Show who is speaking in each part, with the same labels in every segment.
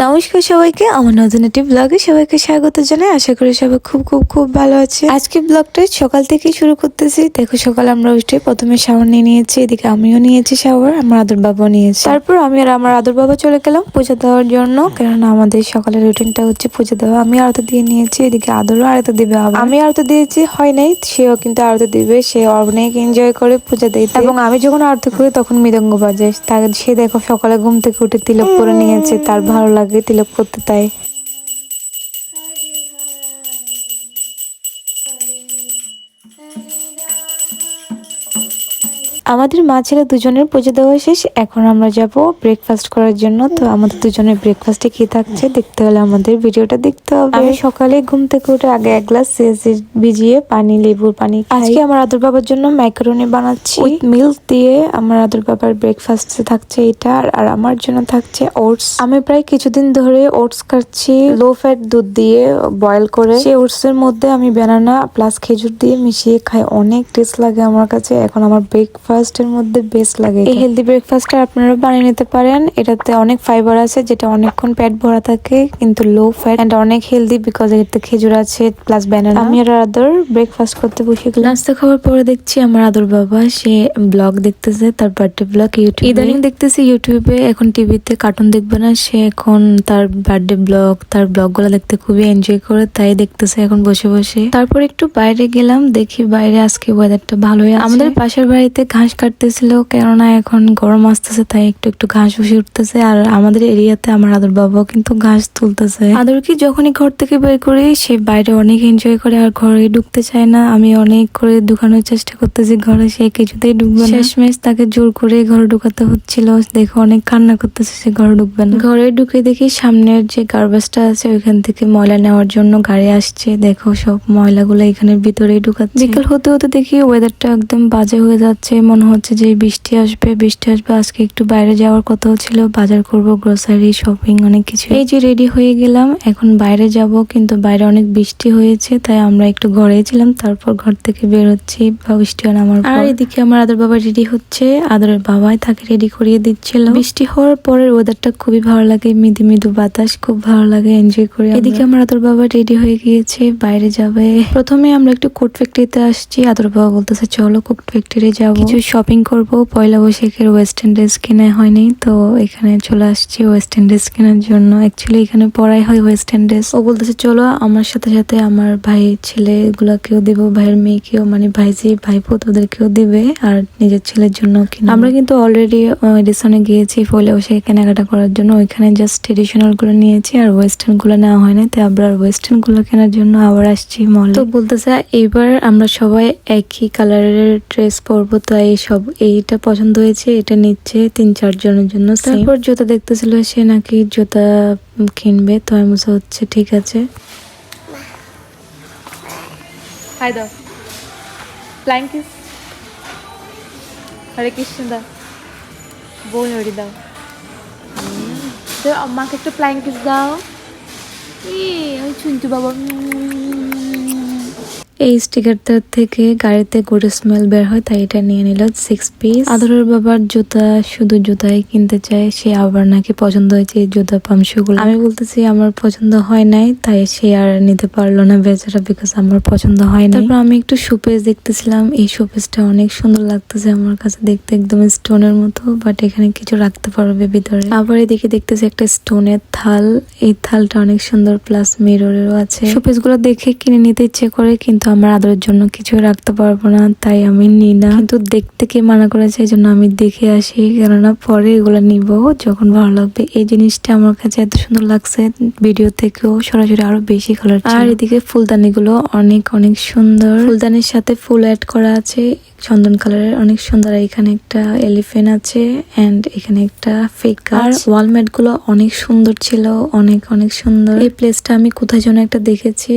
Speaker 1: নমস্কার সবাইকে, আমার নতুন একটি ব্লগে সবাইকে স্বাগত জানাই। আশা করি সবাই খুব খুব খুব ভালো আছে। আজকে ব্লগটা সকাল থেকে শুরু করতেছি। দেখো, সকালে আমরা উঠে প্রথমে শাওয়ার নিয়ে নিয়েছি, এদিকে আমিও নিয়েছি শাওয়ার, আমার আদর বাবাও নিয়েছি। তারপর আমি আর আমার আদর বাবা চলে গেলাম পূজা দেওয়ার জন্য, কেননা আমাদের সকালের রুটিনটা হচ্ছে পূজা দেওয়া। আমি আরতি দিয়ে নিয়েছি, এদিকে আদরও আরতি দিবে। আমি আরতি দিয়েছি হয় নাই, সেও কিন্তু আরতি দিবে। সে অনেক এনজয় করে পূজা দিতে, এবং আমি যখন আরতি করি তখন মৃদঙ্গ বাজে। সে দেখো সকালে ঘুম থেকে উঠে তিলক করে নিয়েছে, তার ভালো লাগে তিলক করতে, তাই। আমাদের মা ছেলে দুজনের পুজো দেওয়া শেষ। এখন আমরা যাব ব্রেকফাস্ট করার জন্য। তো আমাদের দুজনের ব্রেকফাস্টে কি থাকছে দেখতে হলে আমাদের ভিডিওটা দেখতে হবে। আমি সকালে ঘুম থেকে উঠে আগে এক গ্লাস ভিজিয়ে পানি, লেবুর পানি খাই। আজকে আমার আদর বাবার জন্য ম্যাকারনি বানাচ্ছি উইথ মিল্ক দিয়ে। আমার আদর বাবার ব্রেকফাস্টে থাকছে এটা, আর আমার জন্য থাকছে ওটস। আমি প্রায় কিছুদিন ধরে ওটস খাচ্ছি লো ফ্যাট দুধ দিয়ে বয়েল করে। সেই ওটস এর মধ্যে আমি বানানা প্লাস খেজুর দিয়ে মিশিয়ে খাই, অনেক টেস্ট লাগে আমার কাছে। এখন আমার ব্রেকফাস্টের মধ্যে বেস্ট লাগে। এই হেলদি ব্রেকফাস্টটা আপনারা বানিয়ে নিতে পারেন। এটাতে অনেক ফাইবার আছে, যেটা অনেকক্ষণ পেট ভরা থাকে, কিন্তু লো ফ্যাট এন্ড অনেক হেলদি, বিকজ এতে খেজুর আছে প্লাস ব্যানানা। আমি আর আদর ব্রেকফাস্ট করতে বসে গেলাম। নাস্তা খাওয়ার পরে দেখছি আমার আদর বাবা সে ব্লগ দেখতেছে, তার বার্থডে ব্লগ ইউটিউবে। ইদানিং দেখতেছি ইউটিউবে, এখন টিভিতে কার্টুন দেখবে না সে, এখন তার বার্থডে ব্লগ, তার ব্লগ গুলো দেখতে খুবই এনজয় করে, তাই দেখতেছে এখন বসে বসে। তারপর একটু বাইরে গেলাম, দেখি বাইরে আজকে ওয়েদারটা ভালোই আছে। আমাদের পাশের বাড়িতে ঘাস কাটতেছিল, কেননা এখন গরম আসতেছে, তাই একটু একটু ঘাস বসে উঠতেছে। আর আমাদের এরিয়াতে আমার আদর বাবাও কিন্তু ঘাস তুলতেছে। আদর কি যখনই ঘর থেকে বের করি সে বাইরে অনেক এনজয় করে, আর ঘরে ঢুকতে চায় না। আমি অনেক করে ঢুকানোর চেষ্টা করতেছি ঘরে, সে কিছুতেই ঢুকবে না। শেষমেশ তাকে জোর করে ঘরে ঢুকাতে হচ্ছিল। দেখো অনেক কান্না করতেছে, সে ঘরে ঢুকবে না। ঘরে ঢুকে দেখি সামনের যে গার্বেজটা আছে ওইখান থেকে ময়লা নেওয়ার জন্য গাড়ি আসছে। দেখো সব ময়লাগুলো এখানের ভিতরেই ঢুকাচ্ছে। বিকেল হতে হতে দেখি ওয়েদারটা একদম বাজে হয়ে যাচ্ছে, মনে হচ্ছে যে বৃষ্টি আসবে। আজকে একটু বাইরে যাওয়ার কথা ছিল, বাজার করব, গ্রোসারি, শপিং, অনেক কিছু। এই যে রেডি হয়ে গেলাম, এখন বাইরে যাব, কিন্তু বাইরে অনেক বৃষ্টি হয়েছে, তাই আমরা একটু ঘরে ছিলাম। তারপর ঘর থেকে বের হচ্ছি বৃষ্টি নামার পর। আর এদিকে আমার আদর বাবা রেডি হচ্ছে, আদরের বাবাই তাকে রেডি করিয়ে দিচ্ছিল। বৃষ্টি হওয়ার পরের ওয়েদারটা খুবই ভালো লাগে, মৃদু মৃদু বাতাস, খুব ভালো লাগে, এনজয় করে। এদিকে আমার আদর বাবা রেডি হয়ে গিয়েছে, বাইরে যাবে। প্রথমে আমরা একটু কোট ফ্যাক্টরিতে আসছি। আদর বাবা বলতেছে চলো কোট ফ্যাক্টরি যাবো, কিছু শপিং করব। পয়লা বৈশাখের ওয়েস্টার্ন ড্রেস কেনা হয়নি, তো এখানে চলে আসছি ওয়েস্টার্ন ড্রেস কেনার জন্য। অ্যাকচুয়ালি এখানে পরাই হয় ওয়েস্টার্ন ড্রেস। ও বলতেছে চলো আমার সাথে সাথে আমার ভাই ছেলে গুলাকেও দিব, ভাইয়ের মেয়েকেও, মানে ভাইজি ভাইপো ওদেরকেও দিবে, আর নিজের ছেলের জন্য কিনা। আমরা কিন্তু অলরেডি এডিশনে গিয়েছি পয়লা বৈশাখে কেনাকাটা করার জন্য, ওইখানে জাস্ট ট্রেডিশনাল গুলো নিয়েছি, আর ওয়েস্টার্ন গুলো নেওয়া হয় না, তাই আবার ওয়েস্টার্ন গুলো কেনার জন্য আবার আসছি মলে। তো বলতেছে এবার আমরা সবাই একই কালারের ড্রেস পরবো, তাই এইটা পছন্দ হয়েছে, এটা নিচ্ছে 3-4 জনের জন্য। তারপর জুতা দেখতেছিল, সে নাকি জুতা কিনবে, তো আমি বলছি হচ্ছে ঠিক আছে। হাই দাও, ফ্লাইং কিস, হরে কৃষ্ণ দাও, বই হরি দাও, তো আমাকে একটা ফ্লাইং কিস দাও। ওই শুনছি বাবা। এই স্টিকারটা থেকে গাড়িতে গুড স্মেল বের হয়, তাই এটা নিয়ে নিল 6 পিস। আদরের বাবার জুতা শুধু জুতাই কিনতে চায়, সে আবার নাকি পছন্দ হয়েছে এই জুতা পামশুগুলো। আমি বলতেছি আমার পছন্দ হয় নাই, তাই সে আর নিতে পারলো না বেচারা, বিকজ আমার পছন্দ হয় না। তারপর আমি একটু শোপিস দেখতেছিলাম, এই শোপিসটা অনেক সুন্দর লাগতেছে আমার কাছে, দেখতে একদম স্টোনের মতো, বাট এখানে কিছু রাখতে পারবে ভিতরে। আবার এদিকে দেখতেছি একটা স্টোনের থাল, এই থালটা অনেক সুন্দর, প্লাস মিররেরও আছে। শোপিস গুলো দেখে কিনে নিতে ইচ্ছে করে, কিন্তু আমার আদরের জন্য কিছু রাখতে পারবো না, তাই আমি নিই না। কিন্তু দেখতে কে মানা করেছে, এই জন্য আমি দেখে আসি, কেননা পরে এগুলো নিব যখন ভালো লাগবে। এই জিনিসটা আমার কাছে এত সুন্দর লাগছে, ভিডিও থেকেও সরাসরি আরো বেশি কালার। আর এদিকে ফুলদানি গুলো অনেক অনেক সুন্দর, ফুলদানির সাথে ফুল অ্যাড করা আছে চন্দন কালারের, অনেক সুন্দর। এখানে একটা এলিফ্যান্ট আছে এন্ড এখানে একটা ফেক আর ওয়ালমেট গুলো অনেক সুন্দর ছিল, অনেক অনেক সুন্দর। এই প্লেসটা আমি কোথায় যেন একটা দেখেছি,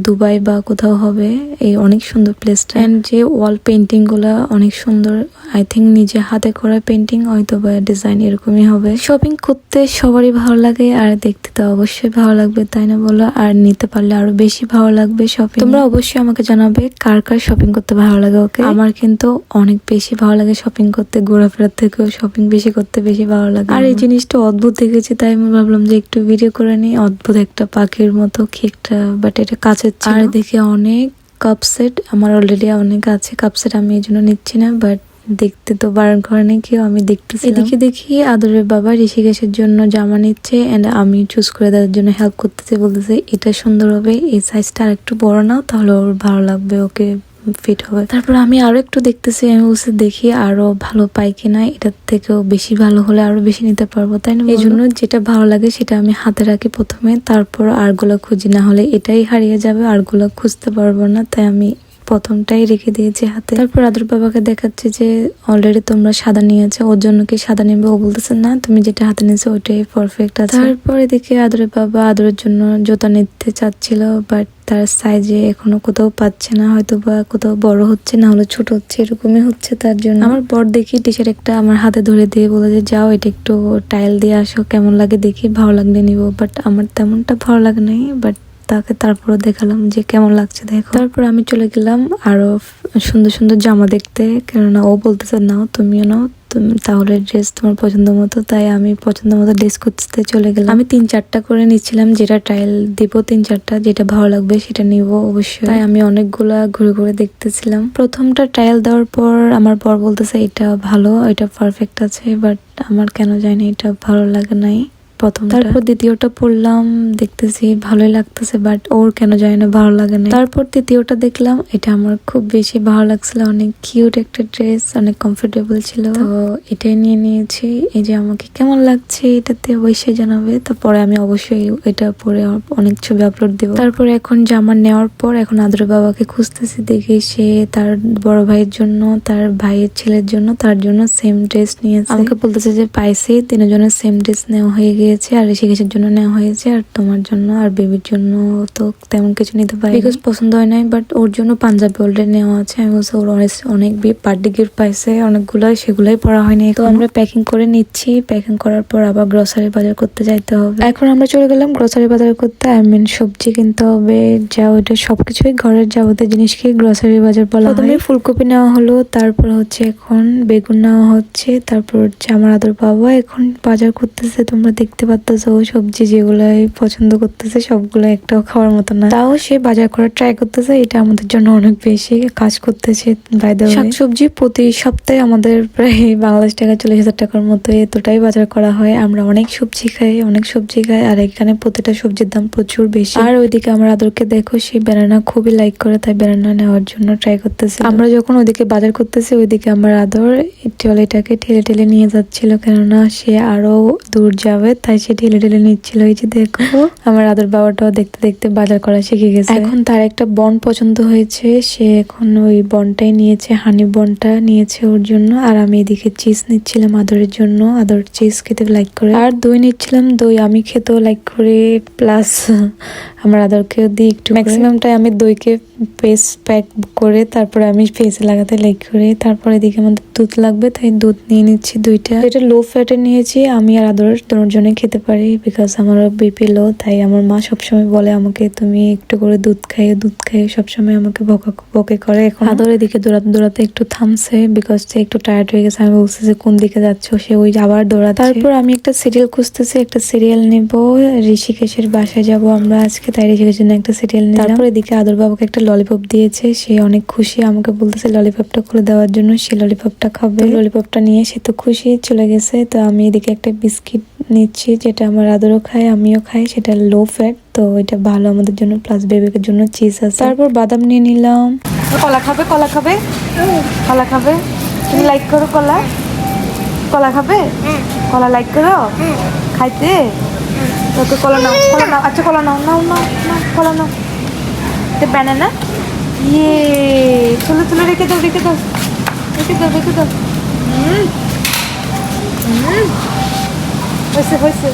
Speaker 1: দুবাই বা কোথাও হবে। এই অনেক সুন্দর প্লেসটা, এন্ড যে ওয়াল পেন্টিং গুলা অনেক সুন্দর। আই থিঙ্ক নিজে হাতে করা পেন্টিং, হয়তো বা ডিজাইন এরকমই হবে। শপিং করতে সবারই ভালো লাগে, আর দেখতে তো অবশ্যই ভালো লাগবে, তাই না বলো? আর নিতে পারলে আরো বেশি ভালো লাগবে শপিং। তোমরা অবশ্যই আমাকে জানাবে কার কার শপিং করতে ভালো লাগে। ওকে, আমার কিন্তু অনেক বেশি ভালো লাগে শপিং করতে, ঘোরাফেরার থেকেও শপিং বেশি করতে বেশি ভালো লাগে। আর এই জিনিসটা অদ্ভুত দেখেছি, তাই আমি ভাবলাম যে একটু ভিডিও করে নিই। অদ্ভুত একটা পাখির মতো কি একটা, বাট এটা কাছের ছিল। আর দেখে অনেক কাপ সেট, আমার অলরেডি অনেক আছে কাপ সেট, আমি এই জন্য নিচ্ছি না, বাট দেখতে তো বারণ করে নেই কেউ, আমি দেখতেছি। এদিকে দেখি আদরের বাবা ঋষিকেশের জন্য জামা নিচ্ছে, এন্ড আমি চুজ করে দেওয়ার জন্য হেল্প করতেছি, বলতেছে এটা সুন্দর হবে, এই সাইজটা আর একটু বড় নাও, তাহলে ওর ভালো লাগবে, ওকে ফিট হবে। তারপর আমি আরো একটু দেখতেছি, আমি বলছি দেখি আরো ভালো পাই কিনা, এটার থেকেও বেশি ভালো হলে আরো বেশি নিতে পারবো, তাই না? এই জন্য যেটা ভালো লাগে সেটা আমি হাতে রাখি প্রথমে, তারপর আরগুলো খুঁজি, না হলে এটাই হারিয়ে যাবে, আরগুলো খুঁজতে পারবো না, তাই আমি প্রথমটাই রেখে দিয়েছি হাতে। তারপর আদর বাবাকে দেখাচ্ছে যে অলরেডি তোমরা সাদা নিয়েছো, ওর জন্য কি সাদা নেবে? ও বলতেছে না, তুমি যেটা হাতে নিয়েছো ওইটাই পারফেক্ট আছে। তারপর এদিকে আদরের বাবা আদরের জন্য জুতা নিতে চাচ্ছিল, বাট তার সাইজে এখনো কোথাও পাচ্ছে না, হয়তো বা কোথাও বড় হচ্ছে, না হলে ছোট হচ্ছে, এরকমই হচ্ছে। তার জন্য আমার বর দেখি টি শার্ট একটা আমার হাতে ধরে দিয়ে বলে যে যাও এটা একটু টাইল দিয়ে আসো, কেমন লাগে দেখি, ভালো লাগলে নিবো। বাট আমার তেমনটা ভালো লাগে নাই, বাট তাকে তারপরে দেখালাম যে কেমন লাগছে দেখো। তারপর আমি চলে গেলাম আরো সুন্দর সুন্দর জামা দেখতে, কেননা ও বলতেছে নাও, তুমিও নাও, তাহলে ড্রেস তোমার পছন্দ মতো। তাই আমি পছন্দ মতো ড্রেস করতে চলে গেলাম। আমি 3-4টা করে নিচ্ছিলাম, যেটা ট্রায়াল দিব 3-4টা, যেটা ভালো লাগবে সেটা নিব অবশ্যই। তাই আমি অনেকগুলা ঘুরে ঘুরে দেখতেছিলাম। প্রথমটা ট্রায়াল দেওয়ার পর আমার বর বলতেছে এটা ভালো, এটা পারফেক্ট আছে, বাট আমার কেন জানি এটা ভালো লাগে নাই প্রথম। তারপর দ্বিতীয়টা পড়লাম, দেখতেছি ভালোই লাগতেছে, বাট ওর কেন জানি না ভালো লাগে না। তারপর তৃতীয়টা দেখলাম, এটা আমার খুব বেশি ভালো লাগছিল, অনেক কিউট একটা ড্রেস, অনেক কমফোর্টেবল ছিল, তো এটাই নিয়ে নিয়েছি। এই যে আমাকে কেমন লাগছে এটাতে অবশ্যই জানাবে, তারপরে আমি অবশ্যই এটা পরে অনেক ছবি আপলোড দেবো। তারপরে এখন জামা নেওয়ার পর এখন আদরের বাবাকে খুঁজতেছি, দেখি সে তার বড় ভাইয়ের জন্য, তার ভাইয়ের ছেলের জন্য, তার জন্য সেম ড্রেস নিয়েছে। আমাকে বলতেছে যে পাইছি, তিনজনের সেম ড্রেস নেওয়া হয়ে গিয়েছে, আর ঋষিকেশের জন্য নেওয়া হয়েছে, আর তোমার জন্য আর বেবির জন্য তো তেমন কিছু নিতে পারি বিকজ পছন্দ হয় নাই, বাট ওর জন্য পাঞ্জাবি অলরেডি নেওয়া আছে। আমি বলছি ওর অনেক বার্থডে গিফট পাইছে অনেকগুলো, সেগুলাই পড়া হয়নি। তো আমরা প্যাকিং করে নিচ্ছি, প্যাকিং করার পর আবার গ্রসারি বাজার করতে যাইতে হবে। এখন আমরা চলে গেলাম গ্রসারি বাজার করতে, সবজি কিনতে হবে, যা ওইটা সবকিছুই ঘরের যাবতীয় জিনিসকে গ্রসারি বাজার বলা হয়। প্রথমে ফুলকপি নেওয়া হলো, তারপর হচ্ছে এখন বেগুন নেওয়া হচ্ছে, তারপর হচ্ছে আমার আদর বাবা এখন বাজার করতেছে। তোমরা দেখতে পারতেছো সবজি যেগুলাই পছন্দ করতেছে সবগুলো একটাও খাওয়ার মতো না, তাও সে বাজার করার ট্রাই করতেছে। এটা আমাদের জন্য অনেক বেশি কাজ করতেছে। শাকসবজি প্রতি সপ্তাহে আমাদের প্রায় বাংলাদেশ টাকা 40,000 টাকার মতো এতটাই বাজার করা হয়। আমরা অনেক সবজি খাই, আর এখানে প্রতিটা সবজির দাম প্রচুর বেশি। আর ওইদিকে আমার আদরকে দেখো, সে ব্যানানা খুবই লাইক করে, তাই ব্যানানা নেওয়ার জন্য ট্রাই করতেছে। আমরা যখন ওইদিকে বাজার করতেছি, ওইদিকে আমার আদর ট্রলিটাকে ঠেলে ঠেলে নিয়ে যাচ্ছিল, কেননা সে আরো দূর যাবে, তাই সে ঠেলে ঠেলে নিচ্ছিল। এই যে দেখো আমার আদর বাবাটাও দেখতে দেখতে বাজার করা শিখে গেছে। এখন তার একটা বন পছন্দ হয়েছে, সে এখন ওই বনটাই নিয়েছে, হানি বনটা নিয়েছে ওর জন্য। আর আমি এদিকে চিজ নিচ্ছিলাম আদরের জন্য, আদর চিজ খেতে লাইক করে। আর দই নিচ্ছিলাম, দই আমি খেতেও লাইক করে, প্লাস আমার আদরকে দিই একটু। ম্যাক্সিমামটাই আমি দইকে ফেস প্যাক করে তারপরে আমি ফেসে লাগাতে লাইক করি। তারপরে এদিকে আমাদের দুধ লাগবে, তাই দুধ নিয়ে নিচ্ছি 2টা। এটা লো ফ্যাটে নিয়েছি, আমি আর আদর দুজনে খেতে পারি, বিকজ আমার বিপি লো। তাই আমার মা সবসময় বলে আমাকে তুমি একটু করে দুধ খাইয়ে সবসময় আমাকে বকে করে। এখন আদর এদিকে দৌড়াতে দৌড়াতে একটু থামছে, বিকজ সে একটু টায়ার্ড হয়ে গেছে। আমি বলছি যে কোন দিকে যাচ্ছ, সে ওই আবার দৌড়াচ্ছে। তারপর আমি একটা সিরিয়াল খুঁজতেছি, একটা সিরিয়াল নিব, ঋষিকেশের বাসায় যাব আমরা আজকে, তাই ঋষিকেশের জন্য একটা সিরিয়াল নিলাম। তারপর এদিকে আদর বাবাকে একটা ললিপপ দিয়েছে, সে অনেক খুশি, আমাকে বলতেছে ললিপপটা করে দেওয়ার জন্য, সে ললিপপটা খাবে। ললিপপটা নিয়ে সে তো খুশি, চলে গেছে। তো আমি এদিকে একটা বিস্কিট নিচ্ছি, যেটা আমার আদরও খায় আমিও খাই, সেটা লো ফ্যাট, তো এটা ভালো আমাদের জন্য, প্লাস বেবিকের জন্য চিজ আছে। তারপর বাদাম নিয়ে নিলাম। কলা খাবে তুমি লাইক করো কলা খাবে, কলা লাইক করো খাইতে, ওকে কলা নাও, আচ্ছা কলা নাও, কলা নাও। ব্যানানা ইয়ে চলো রেখে দাও হয়েছে।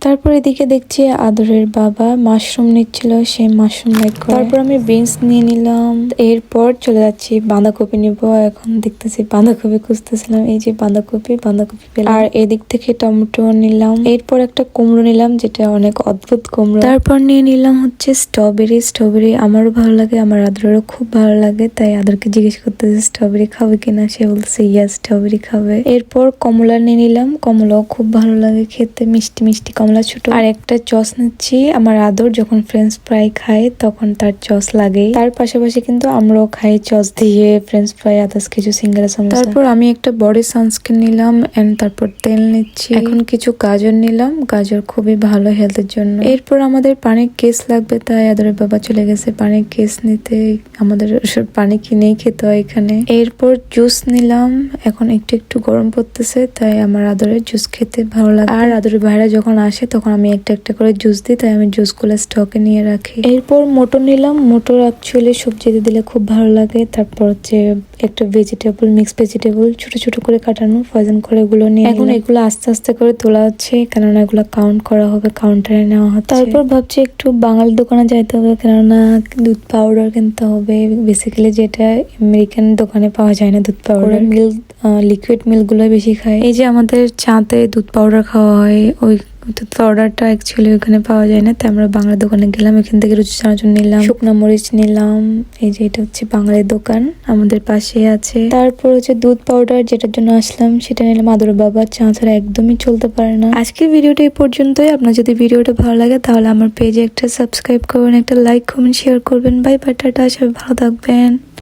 Speaker 1: তারপর এদিকে দেখছি আদরের বাবা মাশরুম নিচ্ছিল, সে মাশরুম লাইক করে। তারপর আমি বিনস নিয়ে নিলাম, এরপর চলে যাচ্ছি বাঁধাকপি নিব। এখন দেখতেছি বাঁধাকপি খুঁজতেছিলাম, এই যে বাঁধাকপি পেলাম। আর এদিক থেকে টমেটো নিলাম, এরপর একটা কুমড়ো নিলাম যেটা অনেক অদ্ভুত কুমড়ো। তারপর নিয়ে নিলাম হচ্ছে স্ট্রবেরি আমারও ভালো লাগে, আমার আদরেরও খুব ভালো লাগে, তাই আদরকে জিজ্ঞেস করতেছে স্ট্রবেরি খাবে কিনা, সে বলছে ইয়া স্ট্রবেরি খাবে। এরপর কমলা নিয়ে নিলাম, কমলাও খুব ভালো লাগে খেতে, মিষ্টি মিষ্টি কমলা ছোট। আর একটা চস নিচ্ছি, আমার আদর যখন ফ্রেঞ্চ ফ্রাই খায় তখন তার চস লাগে। তার পাশাপাশি কিন্তু আমরাও খাই চস দিয়ে ফ্রেঞ্চ ফ্রাই, আদার্স কিছু সিঙ্গারা সমোসা। তারপর আমি একটা বডি সানস্ক্রিন নিলাম এন্ড তারপর তেল নিচ্ছি। এখন কিছু গাজর নিলাম, গাজর খুবই ভালো হেলথের জন্য। এরপর আমাদের পানির কেস লাগবে, তাই আদরের বাবা চলে গেছে পানির কেস নিতে। আমাদের পানি কিনেই খেতে হয় এখানে। এরপর জুস নিলাম, এখন একটু একটু গরম পড়তেছে, তাই আমার আদরের জুস খেতে ভালো লাগে। আর আদরের বাইরে যখন আসে তখন আমি একটা একটা করে জুস দিই, তাই আমি জুস গুলো স্টকে নিয়ে রাখি। এরপর মটর নিলাম, মটর অ্যাকচুয়ালি সবজিতে দিলে খুব ভালো লাগে। তারপর হচ্ছে একটা ভেজিটেবল, মিক্স ভেজিটেবল ছোট ছোট করে কাটানো, ফ্রোজেন করে এগুলো নিয়ে এখন এগুলো আস্তে আস্তে করে তোলা হচ্ছে, কেননা এগুলো কাউন্ট করা হবে, কাউন্টারে নেওয়া হচ্ছে। তারপর ভাবছি একটু বাঙালি দোকানে যাইতে হবে, কেননা দুধ পাউডার কিনতে হবে, বেসিক্যালি যেটা আমেরিকান দোকানে পাওয়া যায় না দুধ পাউডার। মিল্ক, লিকুইড মিল্ক গুলো বেশি খায়। এই যে আমাদের চাতে দুধ পাউডার খাওয়া হয়, ওই দুধ পাউডারটা অ্যাকচুয়ালি ওখানে পাওয়া যায় না, তাই আমরা বাংলা দোকানে গেলাম, এখান থেকে রুচি চানাচুর নিলাম, শুকনো মরিচ নিলাম। এই যে এটা হচ্ছে বাঙালি দোকান, আমাদের পাশে আছে। তারপর হচ্ছে দুধ পাউডার যেটার জন্য আসলাম সেটা নিলাম। আদর বাবা চা ছাড়া একদমই চলতে পারে না। আজকের ভিডিওটা এই পর্যন্তই। আপনার যদি ভিডিওটা ভালো লাগে তাহলে আমার পেজে একটা সাবস্ক্রাইব করবেন, একটা লাইক কমেন্ট শেয়ার করবেন। বাই বাই, টাটা, সবাই ভালো থাকবেন।